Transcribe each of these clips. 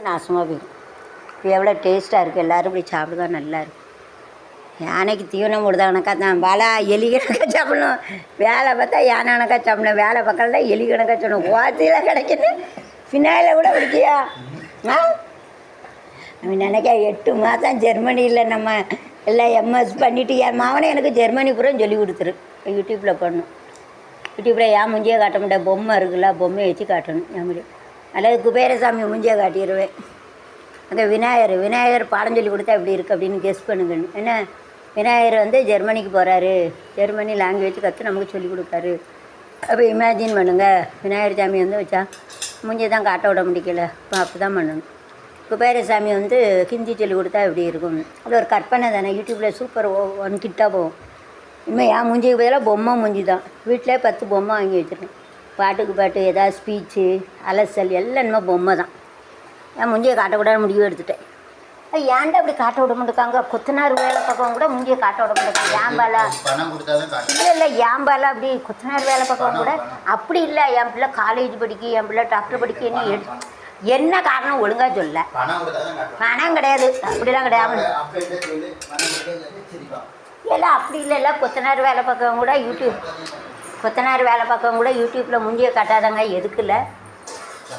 நாசமாக போயிடும். இப்போ எவ்வளோ டேஸ்ட்டாக இருக்குது, எல்லோரும் இப்படி சாப்பிடுதா நல்லா இருக்குது. யானைக்கு தீவனம் போடுதா கணக்காக தான் வேலை எலி கணக்காக சாப்பிடணும். வேலை பார்த்தா யானை கணக்காக சாப்பிடணும், வேலை பக்கம்ல எலி கணக்காக சாப்பிடணும். ஓத்தியில் கிடைக்கணும் ஃபினாயில கூட பிடிக்கியா? அவன் நினைக்க 8 மாதம் ஜெர்மனியில் நம்ம எல்லாம் எம்எஸ் பண்ணிவிட்டு என் மாவனே எனக்கு ஜெர்மனி பூரா சொல்லி கொடுத்துரு. யூடியூப்பில் பண்ணணும். யூடியூப்பில் ஏன் முஞ்சியை காட்ட மாட்டேன், பொம்மை இருக்குல்ல, பொம்மையை வச்சு காட்டணும் என் முடியும். அல்லது குபேரசாமி முஞ்சியை காட்டிடுவேன். அந்த விநாயகர் பாடம் சொல்லி கொடுத்தா எப்படி இருக்குது அப்படின்னு கெஸ் பண்ணுங்கன்னு. என்ன விநாயகர் வந்து ஜெர்மனிக்கு போகிறாரு, ஜெர்மனி லாங்குவேஜ் கற்று நமக்கு சொல்லிக் கொடுக்காரு. அப்போ இமேஜின் பண்ணுங்கள், விநாயகர் சாமி வந்து வச்சா முஞ்சியை தான் காட்ட விட முடியல. இப்போ அப்படி தான் பண்ணணும். குபேரசாமி வந்து ஹிந்தி சொல்லி கொடுத்தா எப்படி இருக்கும், அது ஒரு கற்பனை தானே. யூடியூப்பில் சூப்பர் 1 கிட்டாக போகும். இனிமேல் என் மூஞ்சிக்கு பதிலாக பொம்மை மூஞ்சி தான். வீட்டிலே 10 பொம்மை வாங்கி வச்சுருக்கேன். பாட்டுக்கு பாட்டு, ஏதாவது ஸ்பீச்சு, அலசல் எல்லாம் இனிமேல் பொம்மை தான். என் மூஞ்சியை காட்டக்கூடாது முடிவு எடுத்துட்டேன். ஏன்டா அப்படி காட்ட விட மாட்டேக்காங்க? கொத்தனார் வேலை பக்கம் கூட மூஞ்சியை காட்ட விட மாட்டேக்காங்க. ஏம்பாலா இல்லை ஏம்பாலா அப்படி கொத்தனார் வேலை பக்கம் கூட அப்படி இல்லை. என் பிள்ளை காலேஜ் படிக்க, என் பிள்ளை டாக்டர் படிக்கன்னு என்ன காரணம் ஒழுங்காக சொல்ல. பணம் கிடையாது, அப்படிலாம் கிடையாது. இல்லை அப்படி இல்லைல்ல. கொத்தனார் வேலை பக்கம் கூட யூடியூப்பில் முஞ்சியை காட்டாதாங்க. எதுக்கு இல்லை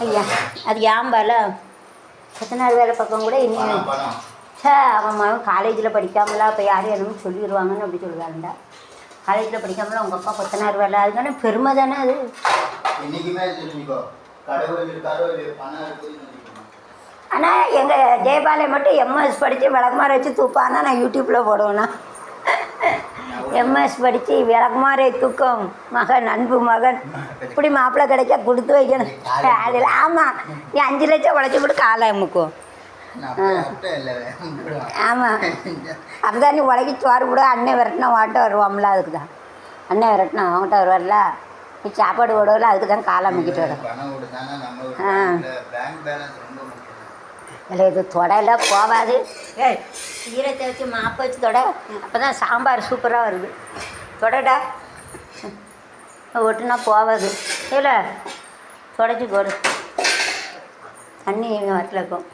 ஐயா, அது ஏம்பால கொத்தனார் வேலை பக்கம் கூட இன்னும் அவன் காலேஜில் படிக்காமலாம் இப்போ யாரும் என்னமோ சொல்லிடுவாங்கன்னு அப்படி சொல்லுவாங்கடா. காலேஜில் படிக்காமலாம் உங்கள் அப்பா கொத்தனார் வேலை, அதுக்கான பெருமை தானே அது. ஆனால் எங்கள் ஜெயபாலை மட்டும் எம்எஸ் படித்து விளக்குமாறு வச்சு தூப்பானா நான் யூடியூப்பில் போடுவேண்ணா. எம்எஸ் படித்து விளக்குமாறு தூக்கம் மகன், அன்பு மகன், இப்படி மாப்பிள்ளை கிடைச்சா கொடுத்து வைக்கணும். அதில் ஆமாம், நீ 5 லட்சம் உழைச்சி போட்டு காலை அமுக்கும். ஆமாம், அதுதான் நீ உலகி சோறு கூட. அண்ணன் விரட்டினா வாட்ட வருவாம்ல, அதுக்கு தான். அண்ணன் விரட்டினா அவங்ககிட்ட வருவார்ல, நீ சாப்பாடு போடவில்ல, அதுக்கு தான் காலை அமைக்கிட்டு வரும். இல்லை இது தொடலாம் போகாது. ஈரத்தை வச்சு மாப்பை வச்சு தொட, அப்போ தான் சாம்பார் சூப்பராக வருது. தொடடா ஒட்டுனா போகாது. இல்லை தொடச்சி போடு, தண்ணி வரல இருக்கும்.